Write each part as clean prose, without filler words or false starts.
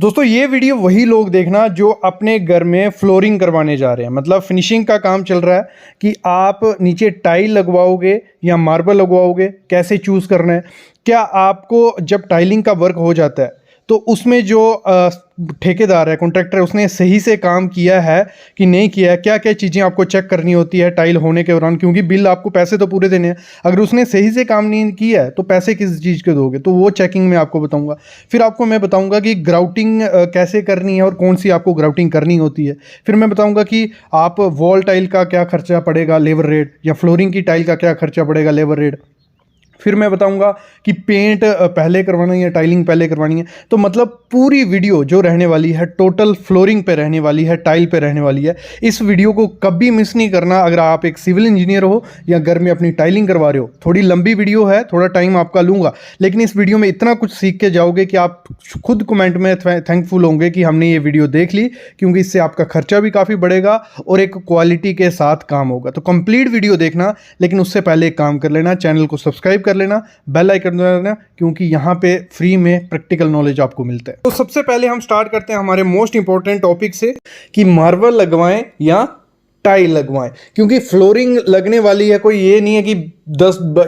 दोस्तों ये वीडियो वही लोग देखना जो अपने घर में फ्लोरिंग करवाने जा रहे हैं, मतलब फिनिशिंग का काम चल रहा है कि आप नीचे टाइल लगवाओगे या मार्बल लगवाओगे, कैसे चूज़ करना है। क्या आपको जब टाइलिंग का वर्क हो जाता है तो उसमें जो ठेकेदार है, कॉन्ट्रैक्टर है, उसने सही से काम किया है कि नहीं किया है, क्या क्या चीज़ें आपको चेक करनी होती है टाइल होने के दौरान, क्योंकि बिल आपको पैसे तो पूरे देने हैं। अगर उसने सही से काम नहीं किया है तो पैसे किस चीज़ के दोगे, तो वो चेकिंग में आपको बताऊंगा। फिर आपको मैं बताऊंगा कि ग्राउटिंग कैसे करनी है और कौन सी आपको ग्राउटिंग करनी होती है। फिर मैं बताऊंगा कि आप वॉल टाइल का क्या खर्चा पड़ेगा, लेबर रेट, या फ्लोरिंग की टाइल का क्या खर्चा पड़ेगा, लेबर रेट। फिर मैं बताऊंगा कि पेंट पहले करवाना है या टाइलिंग पहले करवानी है। तो मतलब पूरी वीडियो जो रहने वाली है टोटल फ्लोरिंग पे रहने वाली है, टाइल पे रहने वाली है। इस वीडियो को कभी मिस नहीं करना अगर आप एक सिविल इंजीनियर हो या घर में अपनी टाइलिंग करवा रहे हो। थोड़ी लंबी वीडियो है, थोड़ा टाइम आपका लूँगा, लेकिन इस वीडियो में इतना कुछ सीख के जाओगे कि आप खुद कमेंट में थैंकफुल होंगे कि हमने ये वीडियो देख ली, क्योंकि इससे आपका खर्चा भी काफ़ी बढ़ेगा और एक क्वालिटी के साथ काम होगा। तो कंप्लीट वीडियो देखना, लेकिन उससे पहले एक काम कर लेना, चैनल को सब्सक्राइब कर लेना, बेल आइकन दबा लेना, क्योंकि यहाँ पे फ्री में प्रैक्टिकल नॉलेज आपको मिलता है। तो सबसे पहले हम स्टार्ट करते हैं हमारे मोस्ट इंपॉर्टेंट टॉपिक से कि मार्बल लगवाएं या टाइल लगवाएं। क्योंकि फ्लोरिंग लगने वाली है, कोई ये नहीं है कि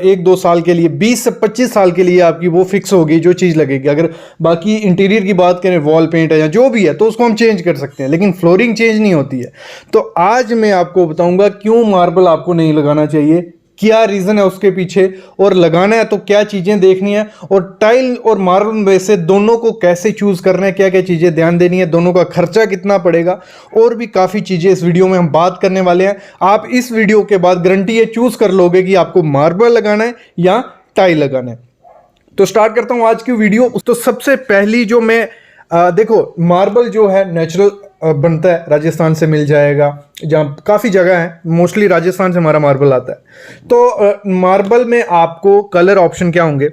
1-2 साल के लिए, 20 से 25 साल के लिए आपकी वो फिक्स होगी जो चीज़ लगेगी। अगर बाकी इंटीरियर की बात करें, वॉल पेंट है या जो भी है, तो उसको हम चेंज कर सकते हैं, लेकिन फ्लोरिंग चेंज नहीं होती है। तो आज मैं आपको बताऊंगा क्यों मार्बल आपको नहीं लगाना चाहिए, क्या रीज़न है उसके पीछे, और लगाना है तो क्या चीज़ें देखनी है, और टाइल और मार्बल में से दोनों को कैसे चूज़ करना है, क्या क्या चीज़ें ध्यान देनी है, दोनों का खर्चा कितना पड़ेगा, और भी काफ़ी चीज़ें इस वीडियो में हम बात करने वाले हैं। आप इस वीडियो के बाद गारंटी ये चूज़ कर लोगे कि आपको मार्बल लगाना है या टाइल लगाना है। तो स्टार्ट करता हूँ आज की वीडियो। तो सबसे पहली जो मैं देखो, मार्बल जो है नेचुरल बनता है, राजस्थान से मिल जाएगा, जहाँ काफ़ी जगह है, मोस्टली राजस्थान से हमारा मार्बल आता है। तो मार्बल में आपको कलर ऑप्शन क्या होंगे,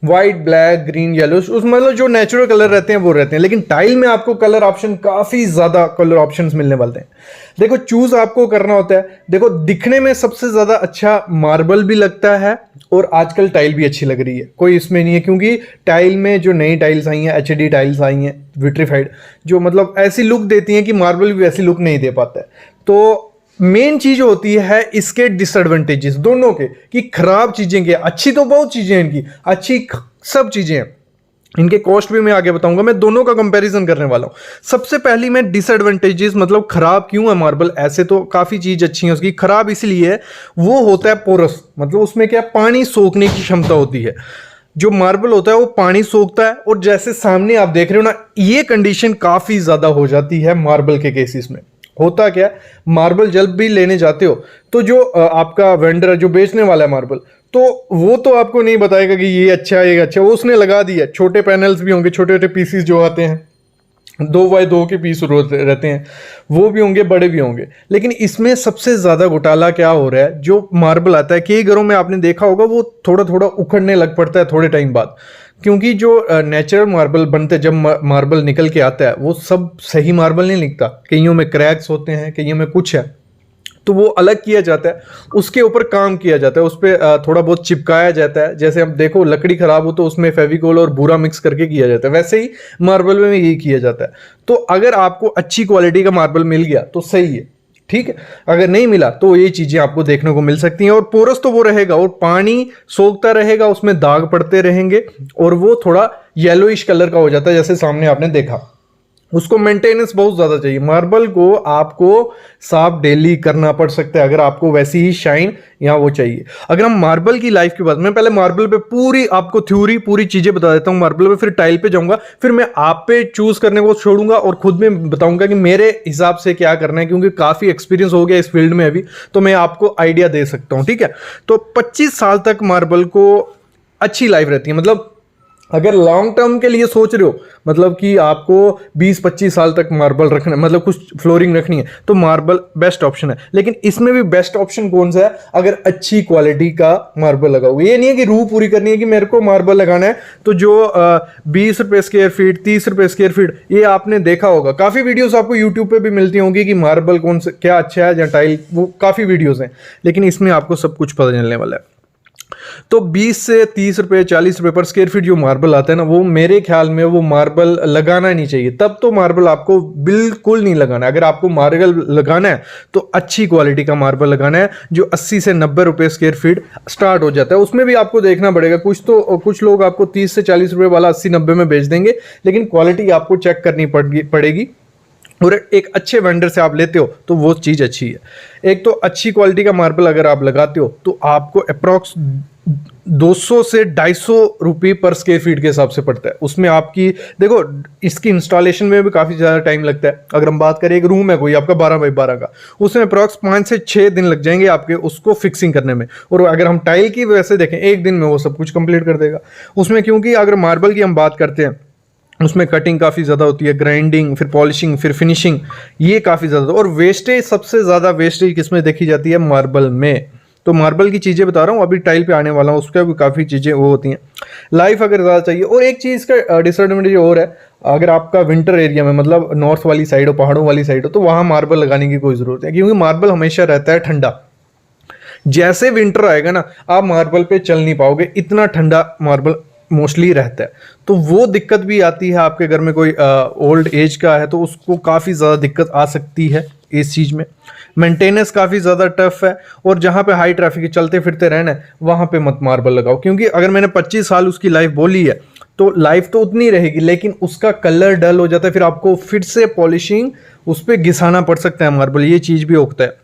वाइट, ब्लैक, ग्रीन, येलो, उस मतलब जो नेचुरल कलर रहते हैं वो रहते हैं। लेकिन टाइल में आपको कलर ऑप्शन, काफ़ी ज़्यादा कलर ऑप्शंस मिलने वाले हैं। देखो, चूज़ आपको करना होता है। देखो, दिखने में सबसे ज़्यादा अच्छा मार्बल भी लगता है और आजकल टाइल भी अच्छी लग रही है, कोई इसमें नहीं है। क्योंकि टाइल में जो नई टाइल्स आई हैं, HD टाइल्स आई हैं, विट्रीफाइड, जो मतलब ऐसी लुक देती हैं कि मार्बल भी वैसी लुक नहीं दे पाता है। तो मेन चीज होती है इसके डिसएडवांटेजेस दोनों के, कि खराब चीजें क्या, अच्छी तो बहुत चीजें हैं इनकी, अच्छी सब चीजें हैं, इनके कॉस्ट भी मैं आगे बताऊंगा। मैं दोनों का कंपैरिजन करने वाला हूं। सबसे पहली मैं डिसएडवांटेजेस, मतलब खराब क्यों है मार्बल। ऐसे तो काफी चीज अच्छी है उसकी, खराब इसलिए है वो होता है पोरस, मतलब उसमें क्या, पानी सोखने की क्षमता होती है। जो मार्बल होता है वो पानी सोखता है, और जैसे सामने आप देख रहे हो ना, ये कंडीशन काफी ज्यादा हो जाती है मार्बल के केसेस में। होता क्या है, मार्बल जब भी लेने जाते हो तो जो आपका वेंडर है, जो बेचने वाला है मार्बल, तो वो तो आपको नहीं बताएगा कि ये अच्छा है, ये अच्छा है, वो उसने लगा दिया। छोटे पैनल्स भी होंगे, छोटे छोटे पीसीस जो आते हैं, 2x2 के पीस रहते हैं, वो भी होंगे, बड़े भी होंगे। लेकिन इसमें सबसे ज़्यादा घोटाला क्या हो रहा है, जो मार्बल आता है, कई घरों में आपने देखा होगा वो थोड़ा थोड़ा उखड़ने लग पड़ता है थोड़े टाइम बाद। क्योंकि जो नेचुरल मार्बल बनते, जब मार्बल निकल के आता है, वो सब सही मार्बल नहीं निकलता, कईयों में क्रैक्स होते हैं, कईयों में कुछ है, तो वो अलग किया जाता है, उसके ऊपर काम किया जाता है, उस पर थोड़ा बहुत चिपकाया जाता है। जैसे हम देखो, लकड़ी खराब हो तो उसमें फेविकोल और बूरा मिक्स करके किया जाता है, वैसे ही मार्बल में यही किया जाता है। तो अगर आपको अच्छी क्वालिटी का मार्बल मिल गया तो सही है, ठीक है। अगर नहीं मिला तो ये चीजें आपको देखने को मिल सकती हैं। और पोरस तो वो रहेगा, और पानी सोखता रहेगा, उसमें दाग पड़ते रहेंगे, और वो थोड़ा येलोइश कलर का हो जाता है, जैसे सामने आपने देखा। उसको मेंटेनेंस बहुत ज़्यादा चाहिए। मार्बल को आपको साफ डेली करना पड़ सकता है अगर आपको वैसी ही शाइन यहाँ वो चाहिए। अगर हम मार्बल की लाइफ की बात, मैं पहले मार्बल पे पूरी आपको थ्योरी, पूरी चीज़ें बता देता हूँ मार्बल पे, फिर टाइल पे जाऊँगा, फिर मैं आप पे चूज़ करने को छोड़ूंगा और खुद में बताऊँगा कि मेरे हिसाब से क्या करना है, क्योंकि काफ़ी एक्सपीरियंस हो गया इस फील्ड में अभी, तो मैं आपको आइडिया दे सकता हूँ, ठीक है। तो 25 साल तक मार्बल को अच्छी लाइफ रहती है। मतलब अगर लॉन्ग टर्म के लिए सोच रहे हो, मतलब कि आपको 20-25 साल तक मार्बल रखना, मतलब कुछ फ्लोरिंग रखनी है, तो मार्बल बेस्ट ऑप्शन है। लेकिन इसमें भी बेस्ट ऑप्शन कौन सा है, अगर अच्छी क्वालिटी का मार्बल लगाओगे। ये नहीं है कि रूह पूरी करनी है कि मेरे को मार्बल लगाना है तो जो 20 रुपये स्क्वायर फीट, 30 रुपये स्क्वायर फीट, ये आपने देखा होगा, काफ़ी वीडियोस आपको यूट्यूब पे भी मिलती होंगी कि मार्बल कौन सा क्या अच्छा है या टाइल, वो काफ़ी वीडियोस हैं। लेकिन इसमें आपको सब कुछ पता चलने वाला है। तो 20 से 30 रुपए 40 रुपए पर स्क्वायर फीट जो मार्बल आता है ना, वो मेरे ख्याल में वो मार्बल लगाना नहीं चाहिए। तब तो मार्बल आपको बिल्कुल नहीं लगाना है। अगर आपको मार्बल लगाना है तो अच्छी क्वालिटी का मार्बल लगाना है, जो 80 से 90 रुपए स्क्वायर फीट स्टार्ट हो जाता है। उसमें भी आपको देखना पड़ेगा, कुछ लोग आपको 30 से 40 रुपए वाला 80-90 में बेच देंगे, लेकिन क्वालिटी आपको चेक करनी पड़ेगी। और एक अच्छे वेंडर से आप लेते हो तो वो चीज़ अच्छी है। एक तो अच्छी क्वालिटी का मार्बल अगर आप लगाते हो तो आपको अप्रॉक्स 200 से 250 रुपये पर स्क्वायर फीट के हिसाब से पड़ता है। उसमें आपकी देखो, इसकी इंस्टॉलेशन में भी काफ़ी ज़्यादा टाइम लगता है। अगर हम बात करें, एक रूम है कोई आपका 12 बाई 12 का, उसमें अप्रॉक्स 5 से 6 दिन लग जाएंगे आपके उसको फिक्सिंग करने में। और अगर हम टाइल की वजह से देखें, एक दिन में वो सब कुछ कंप्लीट कर देगा उसमें। क्योंकि अगर मार्बल की हम बात करते हैं, उसमें कटिंग काफ़ी ज़्यादा होती है, ग्राइंडिंग, फिर पॉलिशिंग, फिर फिनिशिंग, ये काफ़ी ज़्यादा। और वेस्टेज, सबसे ज़्यादा वेस्टेज किसमें देखी जाती है? मार्बल में। तो मार्बल की चीज़ें बता रहा हूँ, अभी टाइल पे आने वाला हूँ, उसका भी काफ़ी चीज़ें वो होती हैं। लाइफ अगर ज़्यादा चाहिए, और एक चीज़ का डिसएडवांटेज और है, अगर आपका विंटर एरिया में, मतलब नॉर्थ वाली साइड हो, पहाड़ों वाली साइड हो, तो वहाँ मार्बल लगाने की कोई ज़रूरत है, क्योंकि मार्बल हमेशा रहता है ठंडा। जैसे विंटर आएगा ना, आप मार्बल पे चल नहीं पाओगे, इतना ठंडा मार्बल मोस्टली रहता है। तो वो दिक्कत भी आती है। आपके घर में कोई ओल्ड एज का है तो उसको काफ़ी ज़्यादा दिक्कत आ सकती है इस चीज़ में। मेंटेनेंस काफ़ी ज़्यादा टफ है, और जहाँ पे हाई ट्रैफिक चलते फिरते रहना है, वहाँ पे मत मार्बल लगाओ। क्योंकि अगर मैंने 25 साल उसकी लाइफ बोली है, तो लाइफ तो उतनी रहेगी, लेकिन उसका कलर डल हो जाता है, फिर आपको फिर से पॉलिशिंग उस पर घिसाना पड़ सकता है मार्बल, ये चीज़ भी होता है।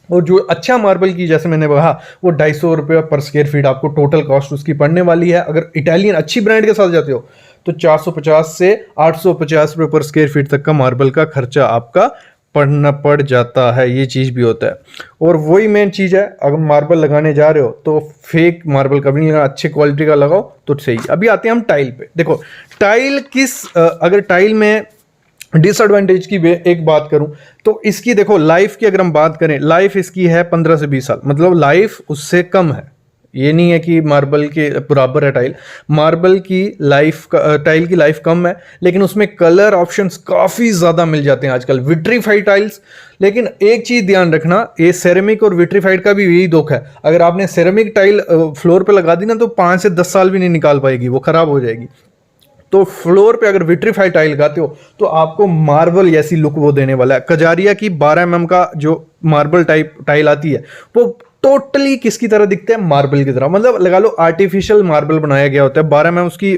और जो अच्छा मार्बल की, जैसे मैंने कहा, वो 250 रुपये पर स्क्वायर फीट आपको टोटल कॉस्ट उसकी पड़ने वाली है। अगर इटालियन अच्छी ब्रांड के साथ जाते हो तो 450 से 850 रुपये पर स्क्वायर फीट तक का मार्बल का खर्चा आपका पड़ जाता है। ये चीज़ भी होता है। और वही मेन चीज़ है, अगर मार्बल लगाने जा रहे हो तो फेक मार्बल कभी नहीं लगाना, अच्छे क्वालिटी का लगाओ तो सही। अभी आते हैं हम टाइल पे। देखो, टाइल अगर टाइल में डिसएडवांटेज की एक बात करूं तो इसकी, देखो लाइफ की अगर हम बात करें, लाइफ इसकी है 15 से 20 साल, मतलब लाइफ उससे कम है। ये नहीं है कि मार्बल के बराबर है टाइल। मार्बल की लाइफ, टाइल की लाइफ कम है, लेकिन उसमें कलर ऑप्शंस काफ़ी ज़्यादा मिल जाते हैं आजकल, विट्रीफाइड टाइल्स। लेकिन एक चीज़ ध्यान रखना, ये सेरेमिक और विट्रीफाइड का भी यही दुख है। अगर आपने सेरेमिक टाइल फ्लोर पे लगा दी ना, तो 5 से 10 साल भी नहीं निकाल पाएगी, वो ख़राब हो जाएगी। तो फ्लोर पे अगर विट्रीफाइड टाइल लगाते हो तो आपको मार्बल जैसी लुक वो देने वाला है। कजारिया की 12 mm का जो मार्बल टाइप टाइल आती है, वो टोटली किसकी तरह दिखते हैं? मार्बल की तरह। मतलब लगा लो आर्टिफिशियल मार्बल बनाया गया होता है। 12 mm उसकी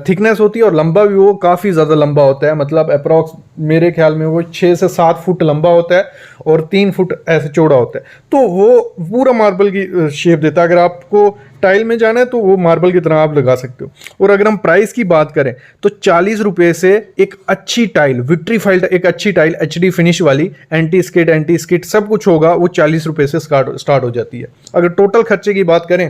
थिकनेस होती है, और लंबा भी वो काफ़ी ज़्यादा लंबा होता है। मतलब अप्रॉक्स मेरे ख्याल में वो 6 से 7 फुट लंबा होता है, और 3 फुट ऐसे चौड़ा होता है। तो वो पूरा मार्बल की शेप देता है। अगर आपको टाइल में जाना है तो वो मार्बल की तरह आप लगा सकते हो। और अगर हम प्राइस की बात करें तो 40 रुपये से एक अच्छी टाइल, विट्रीफाइड एक अच्छी टाइल, HD फिनिश वाली, एंटी स्किट सब कुछ होगा, वो 40 रुपये से स्टार्ट हो जाती है। अगर टोटल खर्चे की बात करें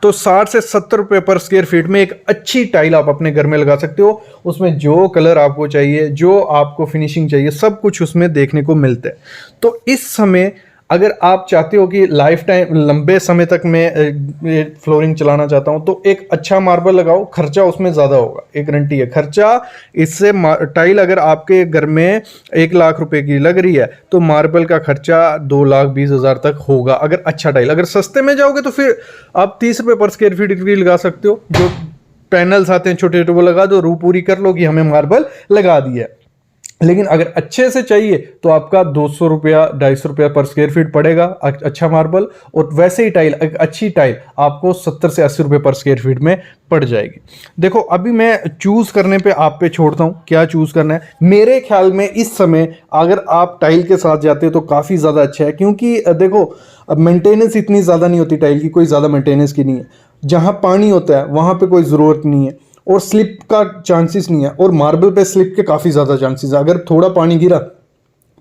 तो 60 से 70 रुपये पर स्क्वायर फीट में एक अच्छी टाइल आप अपने घर में लगा सकते हो। उसमें जो कलर आपको चाहिए, जो आपको फिनिशिंग चाहिए, सब कुछ उसमें देखने को मिलता है। तो इस समय अगर आप चाहते हो कि लाइफ टाइम, लंबे समय तक मैं फ्लोरिंग चलाना चाहता हूं, तो एक अच्छा मार्बल लगाओ। खर्चा उसमें ज़्यादा होगा, एक गारंटी है खर्चा इससे। टाइल अगर आपके घर में 1 लाख रुपए की लग रही है तो मार्बल का खर्चा 2,20,000 तक होगा, अगर अच्छा टाइल। अगर सस्ते में जाओगे तो फिर आप 30 रुपये पर स्क्वायर फीट की लगा सकते हो। जो पैनल्स आते हैं छोटे छोटे, वो लगा दो, रू पूरी कर लो कि हमें मार्बल लगा दी है। लेकिन अगर अच्छे से चाहिए तो आपका 200 रुपया 250 रुपया पर स्क्वायर फीट पड़ेगा अच्छा मार्बल। और वैसे ही टाइल, एक अच्छी टाइल आपको 70 से 80 रुपये पर स्क्वायर फीट में पड़ जाएगी। देखो, अभी मैं चूज़ करने पे आप पे छोड़ता हूँ, क्या चूज़ करना है। मेरे ख्याल में इस समय अगर आप टाइल के साथ जाते हो तो काफ़ी ज़्यादा अच्छा है, क्योंकि देखो मेंटेनेंस इतनी ज़्यादा नहीं होती टाइल की, कोई ज़्यादा मेंटेनेंस की नहीं है। जहाँ पानी होता है वहाँ पर कोई ज़रूरत नहीं है, और स्लिप का चांसेस नहीं है। और मार्बल पे स्लिप के काफ़ी ज़्यादा चांसेस है। अगर थोड़ा पानी गिरा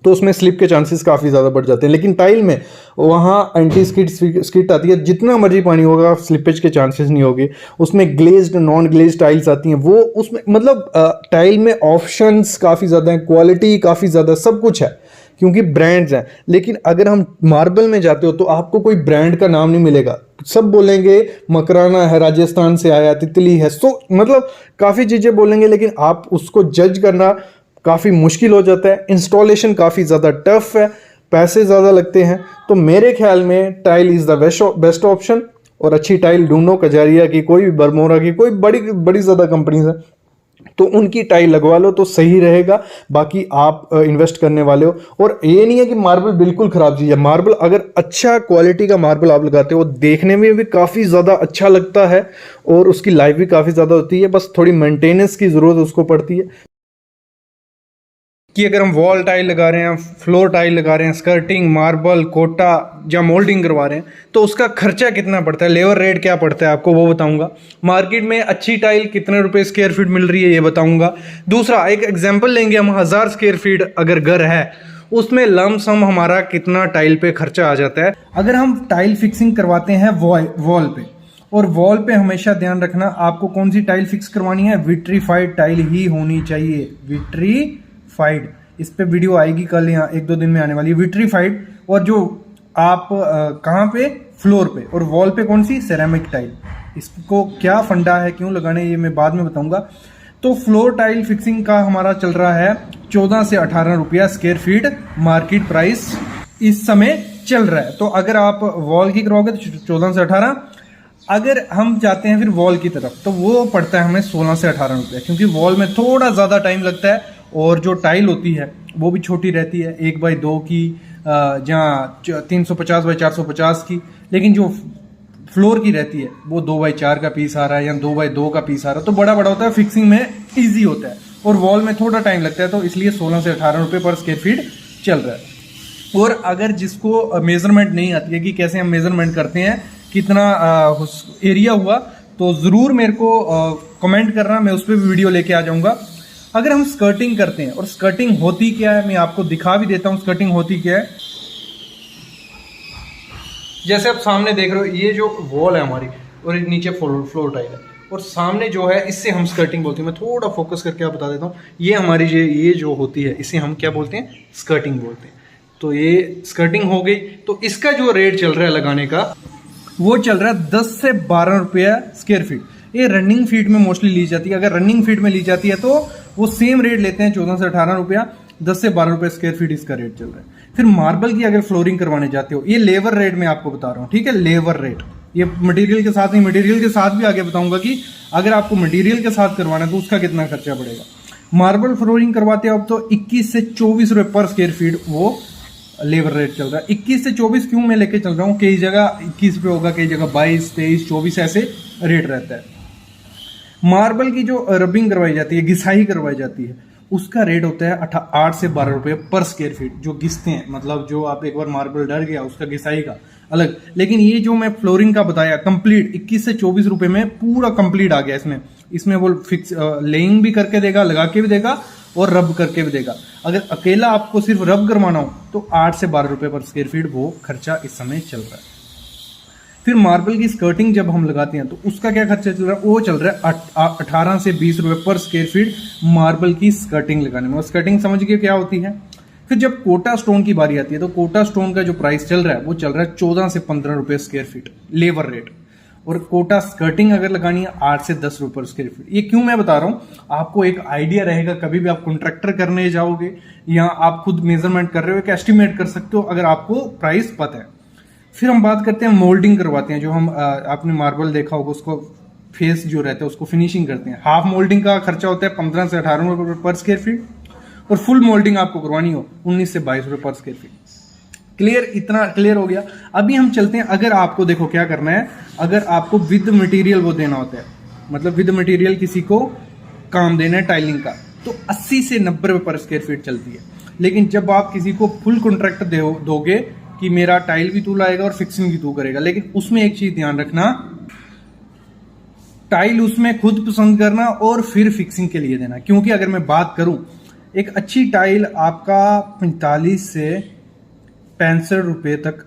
तो उसमें स्लिप के चांसेस काफ़ी ज़्यादा बढ़ जाते हैं। लेकिन टाइल में वहाँ एंटी स्किट आती है, जितना मर्जी पानी होगा स्लिपेज के चांसेस नहीं होंगे। उसमें ग्लेज्ड, नॉन ग्लेज्ड टाइल्स आती हैं, वो उसमें मतलब टाइल में ऑप्शंस काफ़ी ज़्यादा हैं, क्वालिटी काफ़ी ज़्यादा, सब कुछ है, क्योंकि ब्रांड्स हैं। लेकिन अगर हम मार्बल में जाते हो तो आपको कोई ब्रांड का नाम नहीं मिलेगा। सब बोलेंगे मकराना है, राजस्थान से आया, तितली है, मतलब काफ़ी चीज़ें बोलेंगे, लेकिन आप उसको जज करना काफ़ी मुश्किल हो जाता है। इंस्टॉलेशन काफ़ी ज़्यादा टफ है, पैसे ज़्यादा लगते हैं। तो मेरे ख्याल में tile is the best option. और अच्छी टाइल ढूंढो, कजारिया की, कोई भी बरमोरा की, कोई बड़ी बड़ी ज़्यादा कंपनीज है, तो उनकी टाइल लगवा लो तो सही रहेगा। बाकी आप इन्वेस्ट करने वाले हो, और ये नहीं है कि मार्बल बिल्कुल खराब चीज़ है। मार्बल अगर अच्छा क्वालिटी का मार्बल आप लगाते हो, देखने में भी काफ़ी ज़्यादा अच्छा लगता है और उसकी लाइफ भी काफ़ी ज़्यादा होती है, बस थोड़ी मेंटेनेंस की ज़रूरत उसको पड़ती है। कि अगर हम वॉल टाइल लगा रहे हैं, फ्लोर टाइल लगा रहे हैं, स्कर्टिंग, मार्बल, कोटा या मोल्डिंग करवा रहे हैं, तो उसका खर्चा कितना पड़ता है, लेबर रेट क्या पड़ता है आपको वो बताऊंगा। मार्केट में अच्छी टाइल कितने रुपए स्क्वायर फीट मिल रही है ये बताऊंगा। दूसरा एक एग्जांपल लेंगे हम, 1000 स्क्वायर फीट अगर घर है, उसमें लमसम हमारा कितना टाइल पे खर्चा आ जाता है। अगर हम टाइल फिक्सिंग करवाते हैं वॉल पे, और वॉल पे हमेशा ध्यान रखना आपको कौन सी टाइल फिक्स करवानी है, विट्रीफाइड टाइल ही होनी चाहिए। विट्रीफाइड, इस पे वीडियो आएगी कल, यहाँ 1-2 दिन में आने वाली है। विट्रीफाइड, और जो आप कहाँ पे, फ्लोर पे, और वॉल पे कौन सी, सेरेमिक टाइल। इसको क्या फंडा है, क्यों लगाने, ये मैं बाद में बताऊंगा। तो फ्लोर टाइल फिक्सिंग का हमारा चल रहा है 14 से 18 रुपया स्क्वायर फीट, मार्केट प्राइस इस समय चल रहा है। तो अगर आप वॉल की करवाओगे तो 14 से 18, अगर हम जाते हैं फिर वॉल की तरफ तो वो पड़ता है हमें 16 से 18 रुपये, क्योंकि वॉल में थोड़ा ज़्यादा टाइम लगता है, और जो टाइल होती है वो भी छोटी रहती है, 1x2 की, जहाँ 350 बाई 450 की। लेकिन जो फ्लोर की रहती है वो 2x4 का पीस आ रहा है या 2x2 का पीस आ रहा है, तो बड़ा बड़ा होता है, फिक्सिंग में ईजी होता है, और वॉल में थोड़ा टाइम लगता है, तो इसलिए 16 से 18 रुपये पर स्क्वायर फीट चल रहा है। और अगर जिसको मेजरमेंट नहीं आती है कि कैसे हम मेजरमेंट करते हैं, कितना एरिया हुआ, तो ज़रूर मेरे को कमेंट करना, मैं उस पर भी वीडियो लेके आ जाऊंगा। अगर हम स्कर्टिंग करते हैं, और स्कर्टिंग होती क्या है मैं आपको दिखा भी देता हूं स्कर्टिंग होती क्या है। जैसे आप सामने देख रहे हो, ये जो वॉल है हमारी, और नीचे फ्लोर टाइल है, और सामने जो है इससे हम स्कर्टिंग बोलते हैं। मैं थोड़ा फोकस करके आप बता देता हूँ, ये हमारी ये जो होती है इसे हम क्या बोलते हैं, स्कर्टिंग बोलते हैं। तो ये स्कर्टिंग हो गई। तो इसका जो रेट चल रहा है लगाने का, वो चल रहा है 10 से 12 रुपया स्क्वायर फीट। ये रनिंग फीट में मोस्टली ली जाती है। अगर रनिंग फीट में ली जाती है तो वो सेम रेट लेते हैं, 14 से 18 रुपया, 10 से 12 रुपये स्क्वायर फीट इसका रेट चल रहा है। फिर मार्बल की अगर फ्लोरिंग करवाने जाते हो, ये लेबर रेट में आपको बता रहा हूँ, ठीक है, लेबर रेट, ये मटेरियल के साथ नहीं, मटेरियल के साथ भी आगे बताऊंगा कि अगर आपको मटेरियल के साथ करवाना है तो उसका कितना खर्चा पड़ेगा। मार्बल फ्लोरिंग करवाते हो अब तो 21 से 24 रुपये पर स्क्वायर फीट वो लेबर रेट चल रहा है। 21 से 24 क्यों मैं लेके चल रहा हूँ, कई जगह 21 रुपये होगा, कई जगह 22, 23, 24 ऐसे रेट रहता है। मार्बल की जो रबिंग करवाई जाती है, घिसाई करवाई जाती है, उसका रेट होता है 8 से 12 रुपये पर स्क्वायर फीट, जो घिसते हैं, मतलब जो आप एक बार मार्बल डर गया उसका घिसाई का अलग। लेकिन ये जो मैं फ्लोरिंग का बताया कंप्लीट 21 से 24 रुपये में पूरा कंप्लीट आ गया। इसमें वो फिक्स लेइंग भी करके देगा, लगा के भी देगा, और रब करके भी देगा। अगर अकेला आपको सिर्फ रब करवाना हो तो 8 से 12 रुपये पर स्क्वायर फीट वो खर्चा इस समय चल रहा है। फिर मार्बल की स्कर्टिंग जब हम लगाते हैं तो उसका क्या खर्चा चल रहा है, वो चल रहा है 18 से 20 रुपये पर स्क्वायर फीट मार्बल की स्कर्टिंग लगाने में। और स्कर्टिंग समझ गए क्या होती है। फिर जब कोटा स्टोन की बारी आती है तो कोटा स्टोन का जो प्राइस चल रहा है वो चल रहा है 14 से 15 रुपये स्क्वायर फीट लेबर रेट। और कोटा स्कर्टिंग अगर लगानी है 8 से 10 रुपये स्क्वायर फीट। ये क्यों मैं बता रहा हूँ, आपको एक आइडिया रहेगा, कभी भी आप कॉन्ट्रैक्टर करने जाओगे या आप खुद मेजरमेंट कर रहे हो, एक एस्टिमेट कर सकते हो अगर आपको प्राइस पता है। फिर हम बात करते हैं मोल्डिंग करवाते हैं, जो हम आपने मार्बल देखा होगा उसको फेस जो रहता है उसको फिनिशिंग करते हैं। हाफ मोल्डिंग का खर्चा होता है 15 से 18 रुपये पर स्क्वायर फीट, और फुल मोल्डिंग आपको करवानी हो 19 से 22 रुपये पर स्क्वायर फीट। क्लियर, इतना क्लियर हो गया। अभी हम चलते हैं, अगर आपको देखो क्या करना है, अगर आपको विद मटेरियल वो देना होता है, मतलब विद मटेरियल किसी को काम देना है टाइलिंग का, तो 80 से 90 रुपये पर स्क्वायर फीट चलती है। लेकिन जब आप किसी को फुल कॉन्ट्रैक्ट दोगे कि मेरा टाइल भी तू लाएगा और फिक्सिंग भी तू करेगा, लेकिन उसमें एक चीज ध्यान रखना, टाइल उसमें खुद पसंद करना और फिर फिक्सिंग के लिए देना। क्योंकि अगर मैं बात करूं, एक अच्छी टाइल आपका 45 से 65 रुपये तक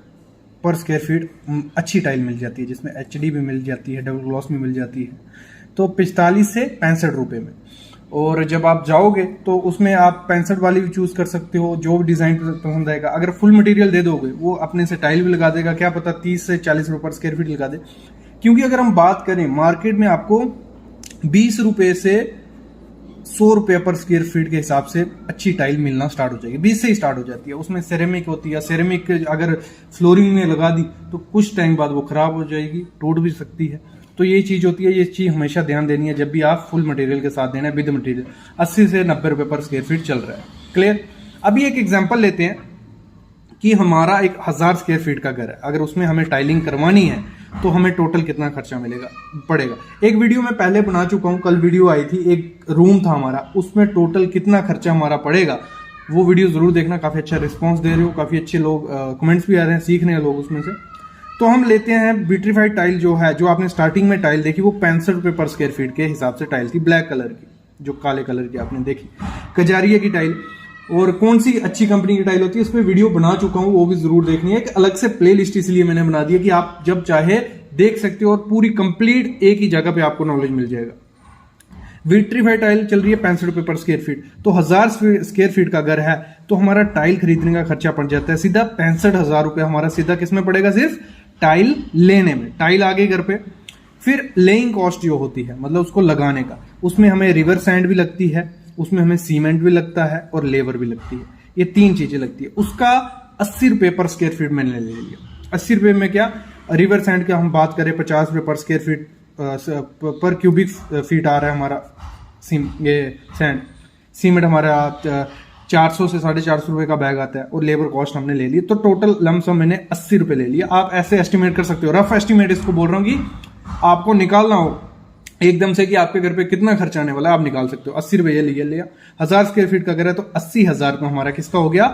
पर स्क्वायर फीट अच्छी टाइल मिल जाती है, जिसमें HD भी मिल जाती है, डबल ग्लॉस भी मिल जाती है, तो 45 से 65 रुपये में। और जब आप जाओगे तो उसमें आप 65 वाली भी चूज कर सकते हो, जो भी डिजाइन पसंद आएगा। अगर फुल मटेरियल दे दोगे वो अपने से टाइल भी लगा देगा, क्या पता 30 से 40 रुपये पर स्क्वायर फीट लगा दे। क्योंकि अगर हम बात करें मार्केट में आपको 20 रुपये से 100 रुपये पर स्क्वायर फीट के हिसाब से अच्छी टाइल मिलना स्टार्ट हो जाएगी। 20 से ही स्टार्ट हो जाती है। उसमें सेरेमिक होती है, सेरेमिक अगर फ्लोरिंग में लगा दी तो कुछ टाइम बाद वो खराब हो जाएगी, टूट भी सकती है। तो ये चीज़ होती है, ये चीज़ हमेशा ध्यान देनी है जब भी आप फुल मटेरियल के साथ देना है। विद मटेरियल 80 से 90 रुपये पर स्क्वायर फीट चल रहा है। क्लियर। अभी एक एग्जाम्पल लेते हैं कि हमारा एक 1000 स्क्वायर फीट का घर है, अगर उसमें हमें टाइलिंग करवानी है तो हमें टोटल कितना खर्चा पड़ेगा। एक वीडियो मैं पहले बना चुका हूं, कल वीडियो आई थी, एक रूम था हमारा, उसमें टोटल कितना खर्चा हमारा पड़ेगा, वो वीडियो जरूर देखना। काफी अच्छा रिस्पॉन्स दे रहे हो, काफी अच्छे लोग कमेंट्स भी आ रहे हैं, सीख रहे हैं लोग उसमें से। तो हम लेते हैं विट्रीफाइड टाइल जो है, जो आपने स्टार्टिंग में टाइल देखी वो 65 रुपये पर स्क्वायर फीट के हिसाब से टाइल थी, ब्लैक कलर की, जो काले कलर की आपने देखी कजारिया की टाइल। और कौन सी अच्छी कंपनी की टाइल होती है, इस पर वीडियो बना चुका हूं, वो भी जरूर देखनी है। एक अलग से प्लेलिस्ट इसलिए मैंने बना दिया कि आप जब चाहे देख सकते हो और पूरी कंप्लीट एक ही जगह पे आपको नॉलेज मिल जाएगा। विट्रीफाइड टाइल चल रही है 65 रुपये पर स्क्वायर फीट। तो 1000 स्क्वायर फीट का घर है तो हमारा टाइल खरीदने का खर्चा पड़ जाता है सीधा 65,000 रुपये हमारा सीधा किसमें पड़ेगा, सिर्फ टाइल लेने में। टाइल आ गई घर पे, फिर लेइंग कॉस्ट जो होती है, मतलब उसको लगाने का, उसमें हमें रिवर सैंड भी लगती है, उसमें हमें सीमेंट भी लगता है और लेबर भी लगती है। ये 3 चीजें लगती है। उसका 80 रुपये पर स्क्वायर फीट मैंने ले लिया। 80 रुपये में क्या, रिवर सैंड का हम बात करें 50 रुपये पर स्क्वायर फीट पर क्यूबिक फीट आ रहा है हमारा ये सैंड। सीमेंट हमारा 400 से 450 रुपये का बैग आता है और लेबर कॉस्ट हमने ले ली। तो टोटल लमसम मैंने 80 रुपये ले लिया। आप ऐसे एस्टिमेट कर सकते हो, रफ एस्टिमेट इसको बोल रहा हूँ कि आपको निकालना हो एकदम से कि आपके घर पे कितना खर्चा आने वाला है, आप निकाल सकते हो। 80 रुपये ये लिया। 1000 स्क्वायर फीट का घर है तो 80,000 रुपये हमारा किसका हो गया,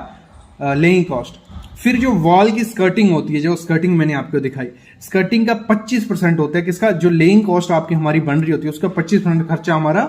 लेइंग कॉस्ट। फिर जो वॉल की स्कर्टिंग होती है, जो स्कर्टिंग मैंने आपको दिखाई, स्कर्टिंग का 25% होता है किसका, जो लेइंग कॉस्ट आपकी हमारी बन रही होती है उसका 25% खर्चा हमारा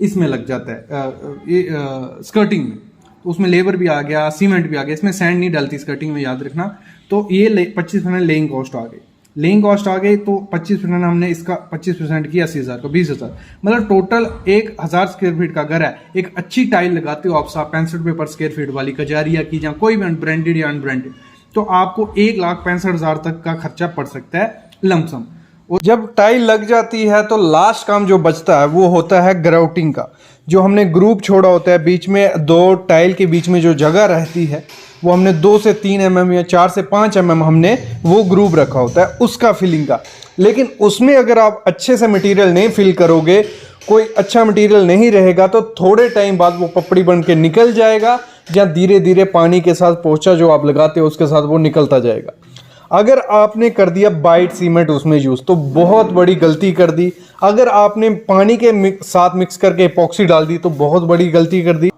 इसमें लग जाता है स्कर्टिंग में। तो उसमें लेबर भी आ गया, सीमेंट भी आ गया, इसमें सैंड नहीं डालती स्कर्टिंग में, याद रखना। तो ये 25% लेइंग कॉस्ट आ गई। लेइंग कॉस्ट आ गई तो 25% हमने इसका 25% किया 80,000 का 20,000, मतलब टोटल 1000 स्क्वायर फीट का घर है। एक अच्छी टाइल लगाते हो आप 65 रुपये पर स्क्वायर फीट वाली कजारिया की, जहाँ कोई भी ब्रांडेड या अनब्रांडेड, तो आपको 1,65,000 तक का खर्चा पड़ सकता है लमसम। और जब टाइल लग जाती है तो लास्ट काम जो बचता है वो होता है ग्राउटिंग का। जो हमने ग्रुप छोड़ा होता है बीच में, 2 टाइल के बीच में जो जगह रहती है वो हमने 2 से 3 mm या 4 से 5 mm हमने वो ग्रुप रखा होता है उसका फिलिंग का। लेकिन उसमें अगर आप अच्छे से मटेरियल नहीं फिल करोगे, कोई अच्छा मटेरियल नहीं रहेगा, तो थोड़े टाइम बाद वो पपड़ी बन के निकल जाएगा, या धीरे धीरे पानी के साथ पोंछा जो आप लगाते हो उसके साथ वो निकलता जाएगा। अगर आपने कर दिया बाइट सीमेंट उसमें यूज तो बहुत बड़ी गलती कर दी। अगर आपने पानी के साथ मिक्स करके एपॉक्सी डाल दी तो बहुत बड़ी गलती कर दी।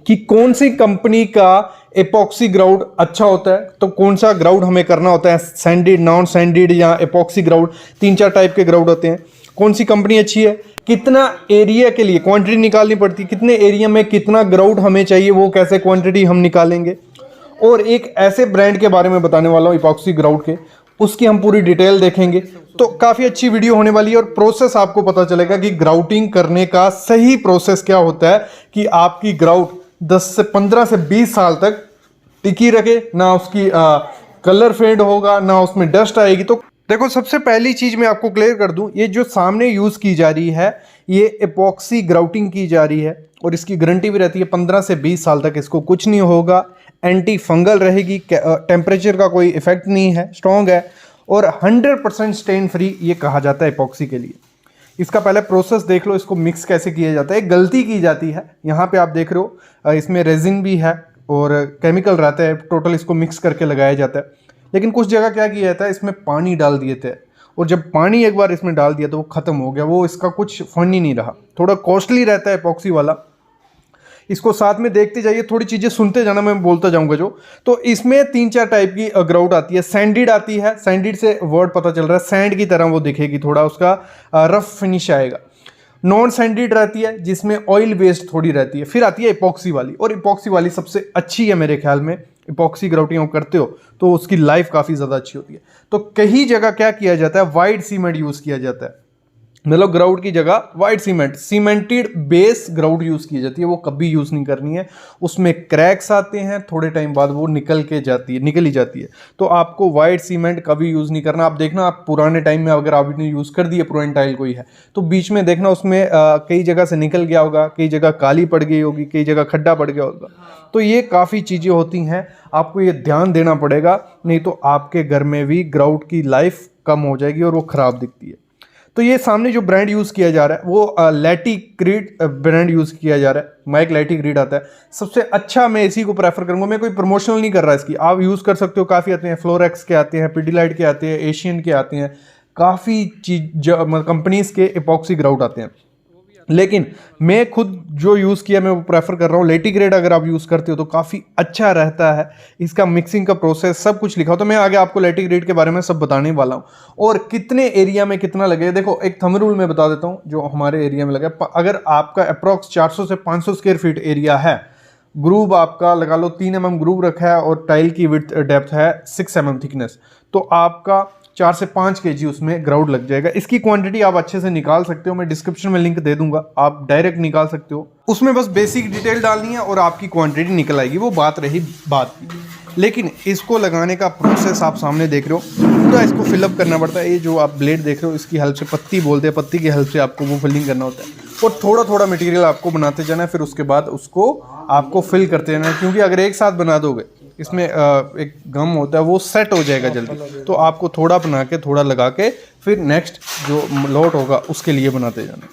कि कौन सी कंपनी का एपॉक्सी ग्राउट अच्छा होता है, तो कौन सा ग्राउट हमें करना होता है, सैंडिड, नॉन सैंडिड या एपॉक्सी ग्राउट, 3-4 टाइप के ग्राउट होते हैं। कौन सी कंपनी अच्छी है, कितना एरिया के लिए क्वांटिटी निकालनी पड़ती है, कितने एरिया में कितना ग्राउट हमें चाहिए, वो कैसे क्वांटिटी हम निकालेंगे। और एक ऐसे ब्रांड के बारे में बताने वाला हूँ एपॉक्सी ग्राउट के, उसकी हम पूरी डिटेल देखेंगे। तो काफ़ी अच्छी वीडियो होने वाली है और प्रोसेस आपको पता चलेगा कि ग्राउटिंग करने का सही प्रोसेस क्या होता है, कि आपकी ग्राउट 10 से 15 से 20 साल तक टिकी रखे, ना उसकी कलर फेड होगा, ना उसमें डस्ट आएगी। तो देखो, सबसे पहली चीज़ मैं आपको क्लियर कर दूं, ये जो सामने यूज़ की जा रही है ये एपॉक्सी ग्राउटिंग की जा रही है और इसकी गारंटी भी रहती है 15 से 20 साल तक इसको कुछ नहीं होगा, एंटी फंगल रहेगी, टेम्परेचर का कोई इफेक्ट नहीं है, स्ट्रॉन्ग है और 100% स्टेन फ्री ये कहा जाता है एपॉक्सी के लिए। इसका पहले प्रोसेस देख लो, इसको मिक्स कैसे किया जाता है। गलती की जाती है, यहाँ पे आप देख रहे हो इसमें रेजिन भी है और केमिकल रहता है, टोटल इसको मिक्स करके लगाया जाता है। लेकिन कुछ जगह क्या किया जाता है, इसमें पानी डाल दिए थे और जब पानी एक बार इसमें डाल दिया तो वो ख़त्म हो गया, वो इसका कुछ फन ही नहीं रहा। थोड़ा कॉस्टली रहता है एपॉक्सी वाला। इसको साथ में देखते जाइए, थोड़ी चीज़ें सुनते जाना, मैं बोलता जाऊंगा जो। तो इसमें 3-4 टाइप की ग्राउट आती है। सैंडिड आती है, सैंडिड से वर्ड पता चल रहा है, सैंड की तरह वो दिखेगी, थोड़ा उसका रफ फिनिश आएगा। नॉन सैंडिड रहती है जिसमें ऑयल बेस्ड थोड़ी रहती है। फिर आती है इपॉक्सी वाली, और इपॉक्सी वाली सबसे अच्छी है मेरे ख्याल में। इपॉक्सी ग्राउटिंग आप करते हो तो उसकी लाइफ काफ़ी ज़्यादा अच्छी होती है। तो कई जगह क्या किया जाता है, वाइट सीमेंट यूज़ किया जाता है। मतलब ग्राउट की जगह white cemented base grout use की जाती है, वो कभी यूज़ नहीं करनी है। उसमें क्रैक्स आते हैं, थोड़े टाइम बाद वो निकल ही जाती है। तो आपको वाइट सीमेंट कभी यूज़ नहीं करना। आप देखना, आप पुराने टाइम में अगर आपने यूज़ कर दिया, पुरानी टाइल कोई है तो बीच में देखना उसमें कई जगह से निकल गया होगा, कई जगह काली पड़ गई होगी, कई जगह खड्डा पड़ गया होगा। तो ये काफ़ी चीज़ें होती हैं, आपको ये ध्यान देना पड़ेगा, नहीं तो आपके घर में भी ग्राउट की लाइफ कम हो जाएगी और वो ख़राब दिखती है। तो ये सामने जो ब्रांड यूज़ किया जा रहा है वो लैटीक्रीड ब्रांड यूज़ किया जा रहा है। माइक लैटीक्रीड आता है सबसे अच्छा, मैं इसी को प्रेफर करूंगा। मैं कोई प्रमोशनल नहीं कर रहा इसकी, आप यूज़ कर सकते हो। काफ़ी आते हैं, फ्लोरेक्स के आते हैं, पिडीलाइट के आते हैं, एशियन के आते हैं, काफ़ी चीज कंपनीज के एपॉक्सी ग्राउट आते हैं। लेकिन मैं खुद जो यूज़ किया मैं वो प्रेफर कर रहा हूँ लैटीक्रेड। अगर आप यूज़ करते हो तो काफ़ी अच्छा रहता है, इसका मिक्सिंग का प्रोसेस सब कुछ लिखा हो। तो मैं आगे आपको लैटीक्रेड के बारे में सब बताने वाला हूँ, और कितने एरिया में कितना लगेगा। देखो एक थंब रूल मैं बता देता हूँ जो हमारे एरिया में लगा। अगर आपका अप्रॉक्स 400 से 500 स्क्वायर फीट एरिया है, ग्रूव आपका लगा लो 3 mm ग्रूव रखा है, और टाइल की विड्थ डेप्थ है 6 mm थिकनेस, तो आपका 4 से 5 kg उसमें ग्राउट लग जाएगा। इसकी क्वांटिटी आप अच्छे से निकाल सकते हो, मैं डिस्क्रिप्शन में लिंक दे दूंगा, आप डायरेक्ट निकाल सकते हो। उसमें बस बेसिक डिटेल डालनी है और आपकी क्वांटिटी निकल आएगी। वो बात रही बात की, लेकिन इसको लगाने का प्रोसेस आप सामने देख रहे हो, पूरा इसको फिलअप करना पड़ता है। ये जो आप ब्लेड देख रहे हो इसकी हेल्प से, पत्ती बोलते हैं, पत्ती की हेल्प से आपको वो फिलिंग करना होता है, और थोड़ा थोड़ा मटेरियल आपको बनाते जाना है। फिर उसके बाद उसको आपको फिल करते जाना है, क्योंकि अगर एक साथ बना दोगे इसमें एक गम होता है वो सेट हो जाएगा जल्दी। तो आपको थोड़ा बना के थोड़ा लगा के फिर नेक्स्ट जो लॉट होगा उसके लिए बनाते जाना।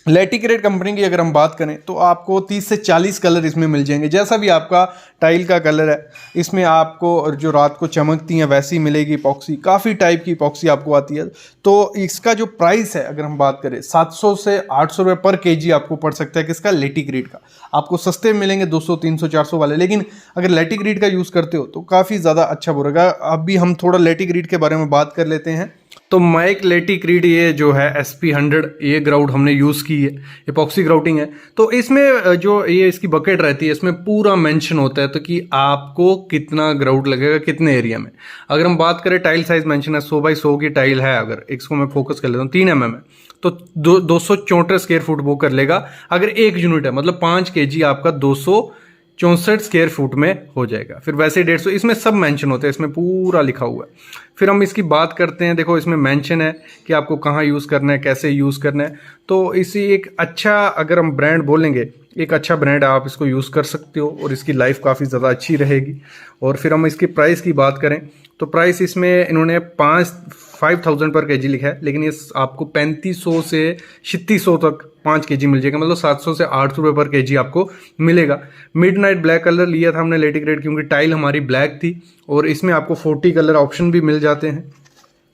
लैटीक्रेड कंपनी की अगर हम बात करें तो आपको 30 से 40 कलर इसमें मिल जाएंगे। जैसा भी आपका टाइल का कलर है, इसमें आपको जो रात को चमकती हैं वैसी मिलेगी इपॉक्सी। काफ़ी टाइप की इपॉक्सी आपको आती है। तो इसका जो प्राइस है अगर हम बात करें 700 से 800 रुपये पर केजी आपको पड़ सकता है। किसका? लैटीक्रेड का। आपको सस्ते मिलेंगे 200, 300, 400 वाले, लेकिन अगर लैटीक्रेड का यूज़ करते हो तो काफ़ी ज़्यादा अच्छा पड़ेगा। अभी हम थोड़ा लैटीक्रेड के बारे में बात कर लेते हैं। तो माइक लैटीक्रेड ये जो है SP100 ये ग्राउट हमने यूज़ की है, इपॉक्सी ग्राउटिंग है। तो इसमें जो ये इसकी बकेट रहती है इसमें पूरा मेंशन होता है तो कि आपको कितना ग्राउट लगेगा कितने एरिया में। अगर हम बात करें टाइल साइज मेंशन है 100 बाई 100 की टाइल है, अगर इसको मैं फोकस कर लेता हूँ 3 mm है तो 264 स्क्वायर फुट वो कर लेगा। अगर 1 यूनिट है मतलब 5 kg आपका 264 स्क्वायर फुट में हो जाएगा। फिर वैसे 150 इसमें सब मेंशन होते हैं, इसमें पूरा लिखा हुआ है। फिर हम इसकी बात करते हैं। देखो इसमें मेंशन है कि आपको कहाँ यूज़ करना है, कैसे यूज़ करना है। तो इसी एक अच्छा अगर हम ब्रांड बोलेंगे, एक अच्छा ब्रांड आप इसको यूज़ कर सकते हो और इसकी लाइफ काफ़ी ज़्यादा अच्छी रहेगी। और फिर हम इसकी प्राइस की बात करें तो प्राइस इसमें इन्होंने 5000 पर केजी लिखा है, लेकिन ये आपको 3500 से 3600 तक 5 kg मिल जाएगा, मतलब 700 से 800 रुपये पर केजी आपको मिलेगा। मिडनाइट ब्लैक कलर लिया था हमने लैटीक्रेड क्योंकि टाइल हमारी ब्लैक थी, और इसमें आपको 40 कलर ऑप्शन भी मिल जाते हैं।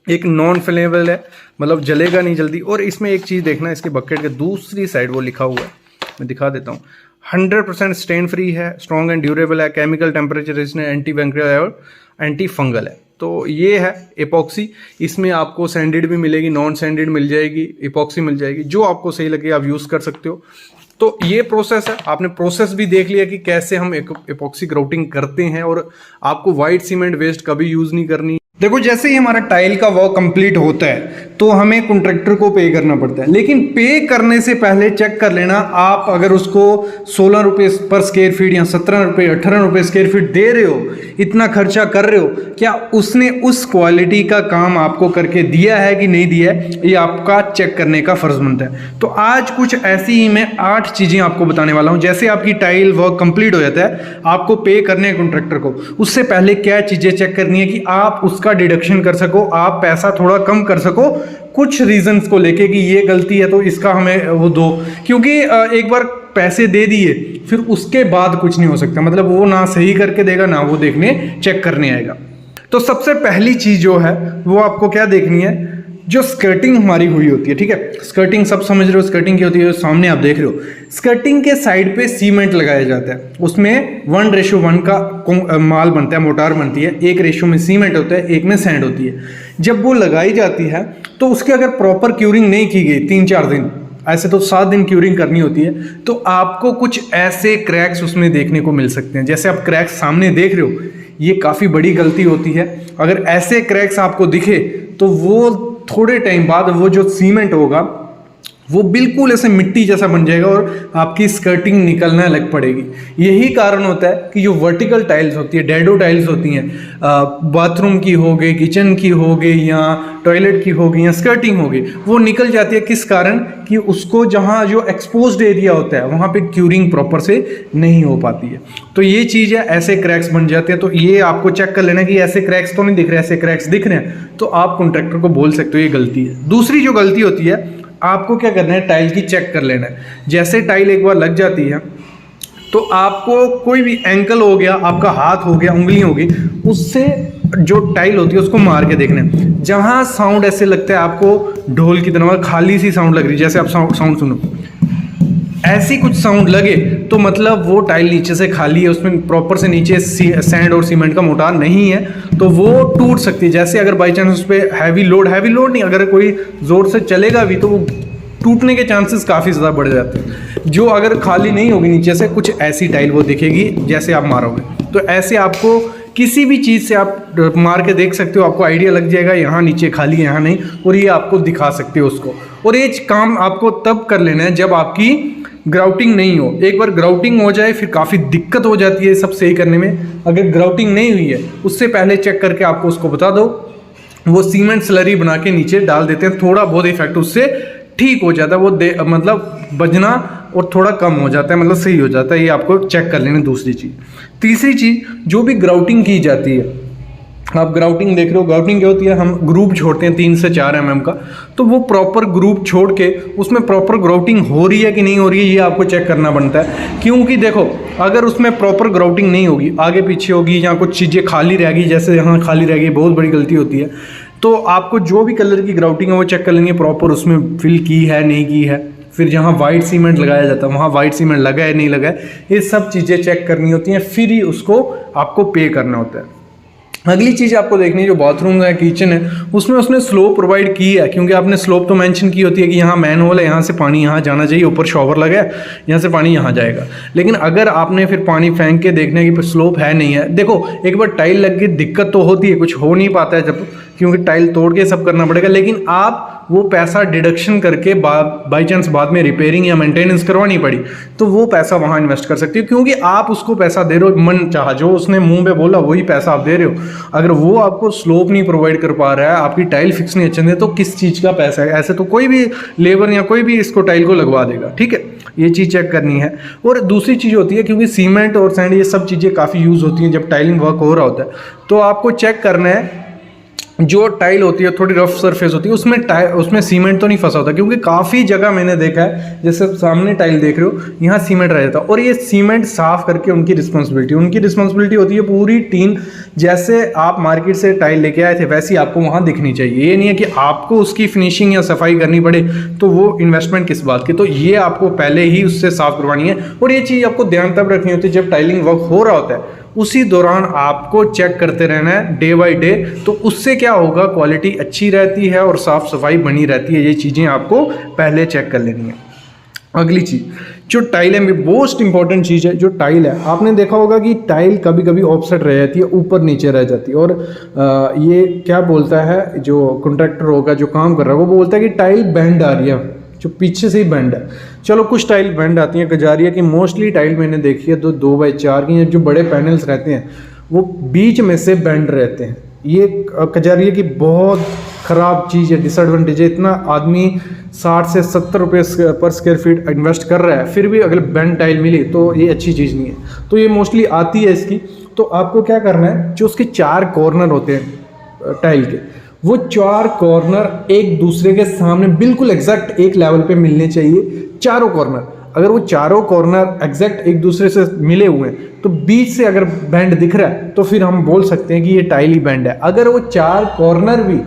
एक नॉन फ्लेमेबल है, मतलब जलेगा नहीं जल्दी। और इसमें एक चीज़ देखना, इसके बकेट के दूसरी साइड वो लिखा हुआ है, मैं दिखा देता हूँ। 100% स्टेन फ्री है, स्ट्रॉन्ग एंड ड्यूरेबल है, chemical temperature resistant, anti bacterial और एंटी फंगल है। तो ये है एपॉक्सी। इसमें आपको सैंडेड भी मिलेगी, नॉन सैंडेड मिल जाएगी, एपॉक्सी मिल जाएगी, जो आपको सही लगे आप यूज़ कर सकते हो। तो ये प्रोसेस है, आपने प्रोसेस भी देख लिया कि कैसे हम एपॉक्सी ग्राउटिंग करते हैं, और आपको वाइट सीमेंट वेस्ट कभी यूज़ नहीं करनी। देखो जैसे ही हमारा टाइल का वर्क कंप्लीट होता है तो हमें कॉन्ट्रैक्टर को पे करना पड़ता है, लेकिन पे करने से पहले चेक कर लेना आप अगर उसको 16 रुपये पर स्क्वायर फीट या 17 रुपये 18 रुपये स्क्वायर फीट दे रहे हो, इतना खर्चा कर रहे हो, क्या उसने उस क्वालिटी का काम आपको करके दिया है कि नहीं दिया है, ये आपका चेक करने का फर्ज बनता है। तो आज कुछ ऐसी ही मैं 8 चीज़ें आपको बताने वाला हूँ। जैसे आपकी टाइल वर्क कंप्लीट हो जाता है, आपको पे करने हैं कॉन्ट्रैक्टर को, उससे पहले क्या चीज़ें चेक करनी है कि आप उसका डिडक्शन कर सको, आप पैसा थोड़ा कम कर सको, कुछ रीजंस को लेके कि ये गलती है तो इसका हमें वो दो। क्योंकि एक बार पैसे दे दिए फिर उसके बाद कुछ नहीं हो सकता, मतलब वो ना सही करके देगा ना वो देखने चेक करने आएगा। तो सबसे पहली चीज जो है वो आपको क्या देखनी है, जो स्कर्टिंग हमारी हुई होती है, ठीक है। स्कर्टिंग सब समझ रहे हो, स्कर्टिंग की होती है, सामने आप देख रहे हो। स्कर्टिंग के साइड पे सीमेंट लगाया जाता है, उसमें 1:1 का माल बनता है, मोटार बनती है। 1 रेशो में सीमेंट होता है, 1 में सैंड होती है। जब वो लगाई जाती है तो उसके अगर प्रॉपर क्यूरिंग नहीं की गई 3-4 दिन, ऐसे तो 7 दिन क्यूरिंग करनी होती है, तो आपको कुछ ऐसे क्रैक्स उसमें देखने को मिल सकते हैं। जैसे आप क्रैक्स सामने देख रहे हो, ये काफ़ी बड़ी गलती होती है। अगर ऐसे क्रैक्स आपको दिखे तो वो थोड़े टाइम बाद वो जो सीमेंट होगा वो बिल्कुल ऐसे मिट्टी जैसा बन जाएगा और आपकी स्कर्टिंग निकलना लग पड़ेगी। यही कारण होता है कि जो वर्टिकल टाइल्स होती है, डैडो टाइल्स होती हैं, बाथरूम की हो गई, किचन की हो गई, या टॉयलेट की हो गई, या स्कर्टिंग हो गई, वो निकल जाती है। किस कारण? कि उसको जहाँ जो एक्सपोज्ड एरिया होता है वहाँ पे क्यूरिंग प्रॉपर से नहीं हो पाती है। तो ये चीज़ है, ऐसे क्रैक्स बन जाते हैं। तो ये आपको चेक कर लेना कि ऐसे क्रैक्स तो नहीं दिख रहे, ऐसे क्रैक्स दिख रहे हैं तो आप कॉन्ट्रैक्टर को बोल सकते हो ये गलती है। दूसरी जो गलती होती है, आपको क्या करना है, टाइल की चेक कर लेना है। जैसे टाइल एक बार लग जाती है तो आपको कोई भी एंकल हो गया, आपका हाथ हो गया, उंगली होगी, उससे जो टाइल होती है उसको मार के देखना है। जहाँ साउंड ऐसे लगता है आपको ढोल की तरह खाली सी साउंड लग रही है, जैसे आप साउंड सुनो, ऐसी कुछ साउंड लगे तो मतलब वो टाइल नीचे से खाली है, उसमें प्रॉपर से नीचे सैंड और सीमेंट का मोटार नहीं है, तो वो टूट सकती है। जैसे अगर बाई चांस उस पर हैवी लोड नहीं, अगर कोई ज़ोर से चलेगा भी तो वो टूटने के चांसेस काफ़ी ज़्यादा बढ़ जाते हैं। जो अगर खाली नहीं होगी नीचे से, कुछ ऐसी टाइल वो दिखेगी जैसे आप मारोगे। तो ऐसे आपको किसी भी चीज़ से आप मार के देख सकते हो, आपको आइडिया लग जाएगा यहाँ नीचे खाली है, यहाँ नहीं, और ये आपको दिखा सकते हो उसको। और ये काम आपको तब कर लेना है जब आपकी ग्राउटिंग नहीं हो। एक बार ग्राउटिंग हो जाए फिर काफ़ी दिक्कत हो जाती है सब सही करने में। अगर ग्राउटिंग नहीं हुई है उससे पहले चेक करके आपको उसको बता दो, वो सीमेंट स्लरी बना के नीचे डाल देते हैं, थोड़ा बहुत इफेक्ट उससे ठीक हो जाता है, वो मतलब बजना और थोड़ा कम हो जाता है, मतलब सही हो जाता है। ये आपको चेक कर लेना। दूसरी चीज़, तीसरी चीज़, जो भी ग्राउटिंग की जाती है, आप ग्राउटिंग देख रहे हो, ग्राउटिंग क्या होती है, हम ग्रुप छोड़ते हैं 3 से 4 mm का, तो वो प्रॉपर ग्रुप छोड़ के उसमें प्रॉपर ग्राउटिंग हो रही है कि नहीं हो रही है, ये आपको चेक करना बनता है। क्योंकि देखो, अगर उसमें प्रॉपर ग्राउटिंग नहीं होगी, आगे पीछे होगी, या कुछ चीज़ें खाली रहेगी, जैसे यहाँ खाली रहेगी, बहुत बड़ी गलती होती है। तो आपको जो भी कलर की ग्राउटिंग है वो चेक कर लेनी है, प्रॉपर उसमें फिल की है नहीं की है। फिर जहाँ वाइट सीमेंट लगाया जाता है वहाँ वाइट सीमेंट लगा है नहीं लगा है, ये सब चीज़ें चेक करनी होती हैं, फिर ही उसको आपको पे करना होता है। अगली चीज़ आपको देखनी है, जो बाथरूम है, किचन है, उसमें उसने स्लोप प्रोवाइड की है, क्योंकि आपने स्लोप तो मेंशन की होती है कि यहाँ मैन होल है, यहाँ से पानी यहाँ जाना चाहिए, ऊपर शॉवर लगा है, यहाँ से पानी यहाँ जाएगा। लेकिन अगर आपने फिर पानी फेंक के देखना है कि स्लोप है नहीं है, देखो एक बार टाइल लग गई दिक्कत तो होती है, कुछ हो नहीं पाता है जब, क्योंकि टाइल तोड़ के सब करना पड़ेगा। लेकिन आप वो पैसा डिडक्शन करके बाई चांस बाद में रिपेयरिंग या मेंटेनेंस करवानी पड़ी तो वो पैसा वहाँ इन्वेस्ट कर सकते हो, क्योंकि आप उसको पैसा दे रहे हो मन चाहा, जो उसने मुंह पे बोला वही पैसा आप दे रहे हो। अगर वो आपको स्लोप नहीं प्रोवाइड कर पा रहा है, आपकी टाइल फिक्स नहीं अच्छे से, तो किस चीज़ का पैसा है? ऐसे तो कोई भी लेबर या कोई भी इसको टाइल को लगवा देगा, ठीक है। ये चीज़ चेक करनी है। और दूसरी चीज़ होती है, क्योंकि सीमेंट और सैंड ये सब चीज़ें काफ़ी यूज़ होती हैं जब टाइलिंग वर्क हो रहा होता है, तो आपको चेक करना है जो टाइल होती है थोड़ी रफ सरफेस होती है, उसमें सीमेंट तो नहीं फंसा होता, क्योंकि काफ़ी जगह मैंने देखा है, जैसे सामने टाइल देख रहे हो, यहाँ सीमेंट रह जाता है, और ये सीमेंट साफ करके उनकी रिस्पॉन्सिबिलिटी होती है। पूरी टीम, जैसे आप मार्केट से टाइल लेके आए थे वैसी आपको वहाँ दिखनी चाहिए। ये नहीं है कि आपको उसकी फिनिशिंग या सफाई करनी पड़े, तो वो इन्वेस्टमेंट किस बात की। तो ये आपको पहले ही उससे साफ करवानी है। और ये चीज़ आपको ध्यान तब रखनी होती है जब टाइलिंग वर्क हो रहा होता है, उसी दौरान आपको चेक करते रहना है डे बाय डे। तो उससे क्या होगा, क्वालिटी अच्छी रहती है और साफ़ सफाई बनी रहती है। ये चीज़ें आपको पहले चेक कर लेनी है। अगली चीज़, जो टाइल है, मोस्ट इंपॉर्टेंट चीज़ है, जो टाइल है, आपने देखा होगा कि टाइल कभी कभी ऑफसेट रह जाती है, ऊपर नीचे रह जाती है। और ये क्या बोलता है, जो कॉन्ट्रैक्टर होगा जो काम कर रहा है, वो बोलता है कि टाइल बैंड आ रही है, जो पीछे से ही बैंड है। चलो कुछ टाइल बैंड आती हैं, कजारिया की मोस्टली टाइल मैंने देखी है तो 2x4 की, जो बड़े पैनल्स रहते हैं वो बीच में से बैंड रहते हैं। ये कजारिया की बहुत ख़राब चीज़ है, डिसएडवांटेज है। इतना आदमी 60 से 70 रुपये पर स्क्वायर फीट इन्वेस्ट कर रहा है, फिर भी अगर बैंड टाइल मिली तो ये अच्छी चीज़ नहीं है। तो ये मोस्टली आती है इसकी। तो आपको क्या करना है, जो उसके 4 कॉर्नर होते हैं टाइल के, वो 4 कॉर्नर एक दूसरे के सामने बिल्कुल एग्जैक्ट एक लेवल पे मिलने चाहिए, चारों कॉर्नर। अगर वो चारों कॉर्नर एग्जैक्ट एक दूसरे से मिले हुए हैं तो बीच से अगर बैंड दिख रहा है तो फिर हम बोल सकते हैं कि ये टाइल ही बैंड है। अगर वो 4 कॉर्नर भी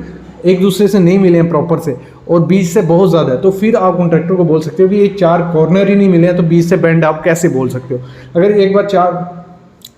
एक दूसरे से नहीं मिले हैं प्रॉपर से और बीच से बहुत ज़्यादा है, तो फिर आप कॉन्ट्रैक्टर को बोल सकते हो कि ये 4 कॉर्नर ही नहीं मिले हैं, तो बीच से बैंड आप कैसे बोल सकते हो। अगर एक बार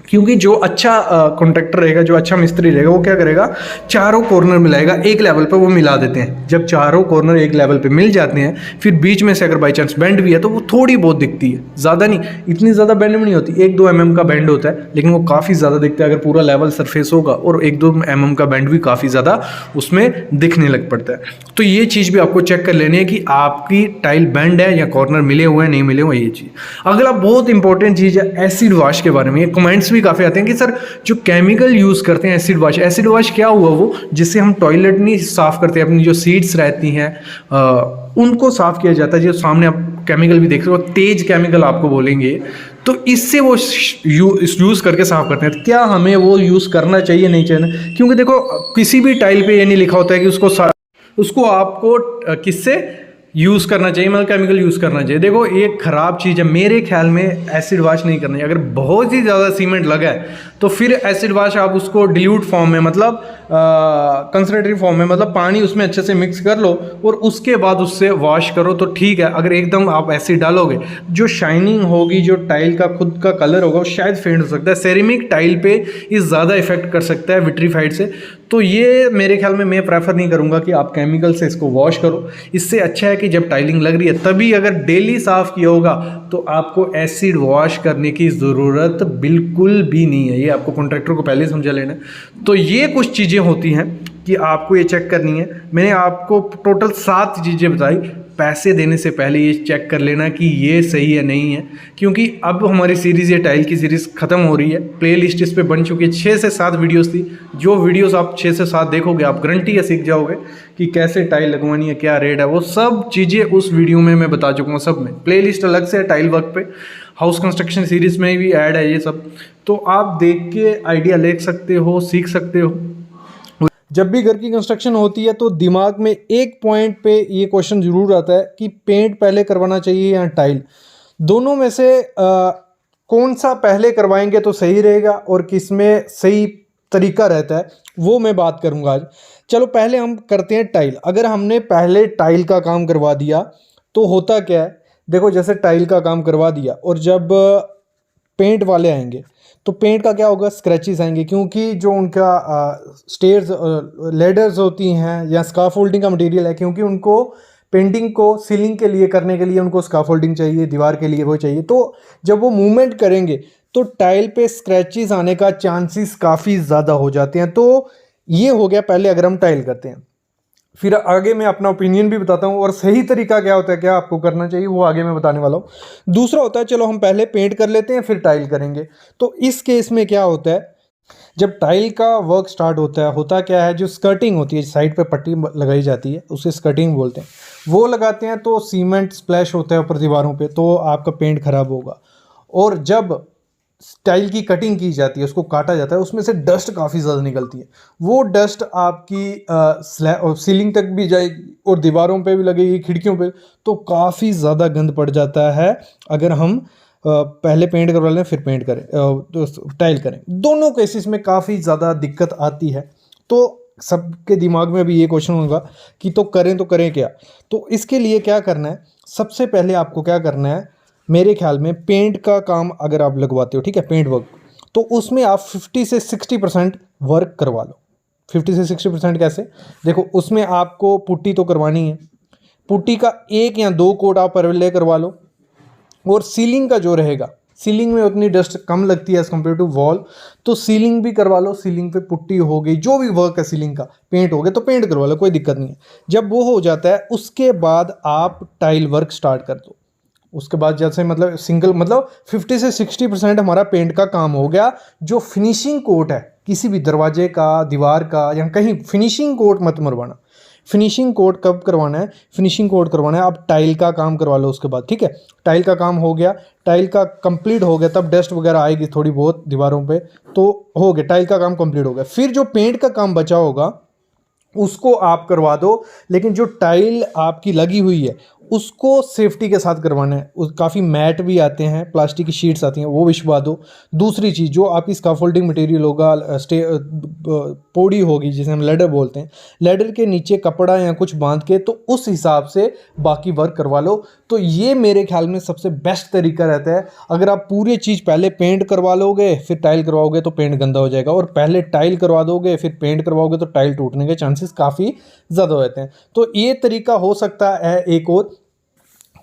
क्योंकि जो अच्छा कॉन्ट्रैक्टर रहेगा, जो अच्छा मिस्त्री रहेगा, वो क्या करेगा, चारों कॉर्नर मिलाएगा, एक लेवल पे वो मिला देते हैं। जब चारों कॉर्नर एक लेवल पे मिल जाते हैं, फिर बीच में से अगर बाई चांस बेंड भी है तो वो थोड़ी बहुत दिखती है, ज़्यादा नहीं, इतनी ज़्यादा बेंड भी नहीं होती, 1-2 mm का बेंड होता है, लेकिन वो काफ़ी ज़्यादा दिखता है अगर पूरा लेवल सरफेस होगा, और 1-2 mm का बेंड भी काफ़ी ज़्यादा उसमें दिखने लग पड़ता है। तो ये चीज़ भी आपको चेक कर लेनी है कि आपकी टाइल बेंड है या कॉर्नर मिले हुए हैं, नहीं मिले हुए, ये चीज़। अगला बहुत इंपॉर्टेंट चीज़ है एसिड वॉश के बारे में। ये कमेंट्स भी काफ़ी आते हैं कि सर जो केमिकल यूज़ करते हैं एसिड वॉश क्या हुआ, वो जिससे हम टॉयलेट नहीं साफ़ करते, अपनी जो सीट्स रहती हैं उनको साफ़ किया जाता है, जो सामने आप केमिकल भी देख रहे हो, तेज केमिकल आपको बोलेंगे, तो इससे वो यूज़ करके साफ़ करते हैं। तो क्या हमें वो यूज़ करना चाहिए, नहीं चाहिए? क्योंकि देखो किसी भी टाइल पे ये नहीं लिखा होता है कि उसको आपको किससे यूज़ करना चाहिए, मतलब केमिकल यूज़ करना चाहिए। देखो एक ख़राब चीज़ है, मेरे ख्याल में एसिड वॉश नहीं करना चाहिए। अगर बहुत ही ज़्यादा सीमेंट लगा है तो फिर एसिड वॉश आप उसको डिल्यूट फॉर्म में, मतलब कंसनट्रेटेड फॉर्म में, मतलब पानी उसमें अच्छे से मिक्स कर लो और उसके बाद उससे वॉश करो तो ठीक है। अगर एकदम आप एसिड डालोगे, जो शाइनिंग होगी, जो टाइल का खुद का कलर होगा, वो शायद फेंट हो सकता है। सेरेमिक टाइल पे ये ज़्यादा इफेक्ट कर सकता है विट्रीफाइड से, तो ये मेरे ख्याल में मैं प्रेफर नहीं करूँगा कि आप केमिकल से इसको वॉश करो। इससे अच्छा है कि जब टाइलिंग लग रही है तभी अगर डेली साफ़ किया होगा तो आपको एसिड वॉश करने की ज़रूरत बिल्कुल भी नहीं है। ये आपको कॉन्ट्रैक्टर को पहले समझा लेना है। तो ये कुछ चीज़ें होती हैं कि आपको ये चेक करनी है। मैंने आपको टोटल 7 चीज़ें बताई। पैसे देने से पहले ये चेक कर लेना कि ये सही है नहीं है, क्योंकि अब हमारी सीरीज़, ये टाइल की सीरीज़ ख़त्म हो रही है। प्लेलिस्ट इस पे बन चुकी है, 6 से 7 वीडियोस थी। जो वीडियोस आप 6 से 7 देखोगे, आप गारंटी है सीख जाओगे कि कैसे टाइल लगवानी है, क्या रेट है, वो सब चीज़ें उस वीडियो में मैं बता चुका हूँ। सब में प्लेलिस्ट अलग से है टाइल वर्क पे, हाउस कंस्ट्रक्शन सीरीज़ में भी ऐड है ये सब, तो आप देख के आइडिया ले सकते हो, सीख सकते हो। जब भी घर की कंस्ट्रक्शन होती है तो दिमाग में एक पॉइंट पे ये क्वेश्चन ज़रूर आता है कि पेंट पहले करवाना चाहिए या टाइल। दोनों में से कौन सा पहले करवाएंगे तो सही रहेगा और किस में सही तरीका रहता है, वो मैं बात करूँगा आज। चलो पहले हम करते हैं टाइल। अगर हमने पहले टाइल का काम करवा दिया तो होता क्या है, देखो जैसे टाइल का काम करवा दिया और जब पेंट वाले आएंगे तो पेंट का क्या होगा, स्क्रैचेस आएंगे, क्योंकि जो उनका स्टेयर्स लेडर्स होती हैं या स्काफोल्डिंग का मटेरियल है, क्योंकि उनको पेंटिंग को सीलिंग के लिए करने के लिए उनको स्काफोल्डिंग चाहिए, दीवार के लिए वो चाहिए। तो जब वो मूवमेंट करेंगे तो टाइल पे स्क्रैचेस आने का चांसेस काफ़ी ज़्यादा हो जाते हैं। तो ये हो गया पहले अगर हम टाइल करते हैं। फिर आगे मैं अपना ओपिनियन भी बताता हूँ और सही तरीका क्या होता है, क्या आपको करना चाहिए, वो आगे मैं बताने वाला हूँ। दूसरा होता है, चलो हम पहले पेंट कर लेते हैं फिर टाइल करेंगे। तो इस केस में क्या होता है, जब टाइल का वर्क स्टार्ट होता क्या है, जो स्कर्टिंग होती है, साइड पे पट्टी लगाई जाती है, उसे स्कर्टिंग बोलते हैं, वो लगाते हैं तो सीमेंट स्प्लैश होता है ऊपर दीवारों पे, तो आपका पेंट खराब होगा। और जब टाइल की कटिंग की जाती है, उसको काटा जाता है, उसमें से डस्ट काफ़ी ज़्यादा निकलती है। वो डस्ट आपकी सीलिंग तक भी जाएगी और दीवारों पे भी लगेगी, खिड़कियों पे, तो काफ़ी ज़्यादा गंद पड़ जाता है। अगर हम पहले पेंट करवा लें फिर पेंट करें तो टाइल करें, दोनों केसेस में काफ़ी ज़्यादा दिक्कत आती है। तो सबके दिमाग में भी ये क्वेश्चन होगा कि तो करें क्या। तो इसके लिए क्या करना है, सबसे पहले आपको क्या करना है, मेरे ख्याल में पेंट का काम अगर आप लगवाते हो, ठीक है, पेंट वर्क, तो उसमें आप 50 से 60% वर्क करवा लो। 50 से 60% कैसे, देखो उसमें आपको पुट्टी तो करवानी है, पुट्टी का 1 या 2 कोट आप पहले करवा लो। और सीलिंग का जो रहेगा, सीलिंग में उतनी डस्ट कम लगती है एज़ कम्पेयर टू वॉल, तो सीलिंग भी करवा लो। सीलिंग पे पुट्टी हो गई, जो भी वर्क है सीलिंग का, पेंट हो गया तो पेंट करवा लो, कोई दिक्कत नहीं है। जब वो हो जाता है उसके बाद आप टाइल वर्क स्टार्ट कर दो। उसके बाद जैसे मतलब सिंगल, मतलब 50 से 60% हमारा पेंट का काम हो गया। जो फिनिशिंग कोट है किसी भी दरवाजे का, दीवार का या कहीं, फिनिशिंग कोट मत मरवाना। फिनिशिंग कोट कब करवाना है, फिनिशिंग कोट करवाना है आप टाइल का काम करवा लो उसके बाद, ठीक है। टाइल का काम हो गया, टाइल का कंप्लीट हो गया, तब डस्ट वगैरह आएगी थोड़ी बहुत दीवारों पे, तो हो गया, टाइल का काम कंप्लीट हो गया। फिर जो पेंट का काम बचा होगा उसको आप करवा दो, लेकिन जो टाइल आपकी लगी हुई है उसको सेफ्टी के साथ करवाना है। काफ़ी मैट भी आते हैं, प्लास्टिक की शीट्स आती हैं, वो बिछवा दो। दूसरी चीज़, जो आपकी स्काफोल्डिंग मटेरियल होगा, पौड़ी होगी जिसे हम लेडर बोलते हैं, लेडर के नीचे कपड़ा या कुछ बांध के तो उस हिसाब से बाकी वर्क करवा लो। तो ये मेरे ख्याल में सबसे बेस्ट तरीका रहता है। अगर आप पूरी चीज़ पहले पेंट करवा लोगे फिर टाइल करवाओगे तो पेंट गंदा हो जाएगा, और पहले टाइल करवा दोगे फिर पेंट करवाओगे तो टाइल टूटने के चांसेस काफ़ी ज़्यादा हो जाते हैं। तो ये तरीका हो सकता है एक और,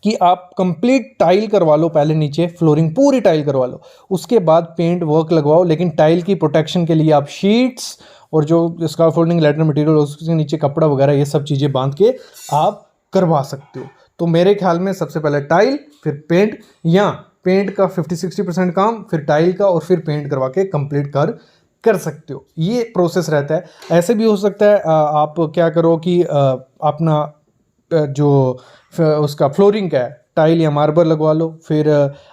कि आप कंप्लीट टाइल करवा लो, पहले नीचे फ्लोरिंग पूरी टाइल करवा लो, उसके बाद पेंट वर्क लगवाओ। लेकिन टाइल की प्रोटेक्शन के लिए आप शीट्स और जो स्काफोल्डिंग लैडर मटेरियल उसके नीचे कपड़ा वगैरह ये सब चीज़ें बांध के आप करवा सकते हो। तो मेरे ख्याल में सबसे पहले टाइल फिर पेंट, या पेंट का 50-60% काम, फिर टाइल का, और फिर पेंट करवा के कंप्लीट कर सकते हो। ये प्रोसेस रहता है। ऐसे भी हो सकता है आप क्या करो कि अपना जो उसका फ्लोरिंग का है टाइल या मार्बल लगवा लो, फिर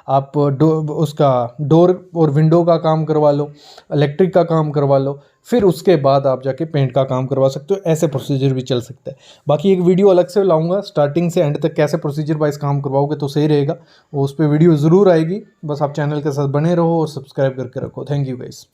आप उसका डोर और विंडो का काम करवा लो, इलेक्ट्रिक का काम करवा लो, फिर उसके बाद आप जाके पेंट का काम करवा सकते हो। ऐसे प्रोसीजर भी चल सकता है। बाकी एक वीडियो अलग से लाऊंगा स्टार्टिंग से एंड तक कैसे प्रोसीजर वाइज काम करवाओगे तो सही रहेगा, उस पर वीडियो ज़रूर आएगी। बस आप चैनल के साथ बने रहो और सब्सक्राइब करके रखो। Thank you guys.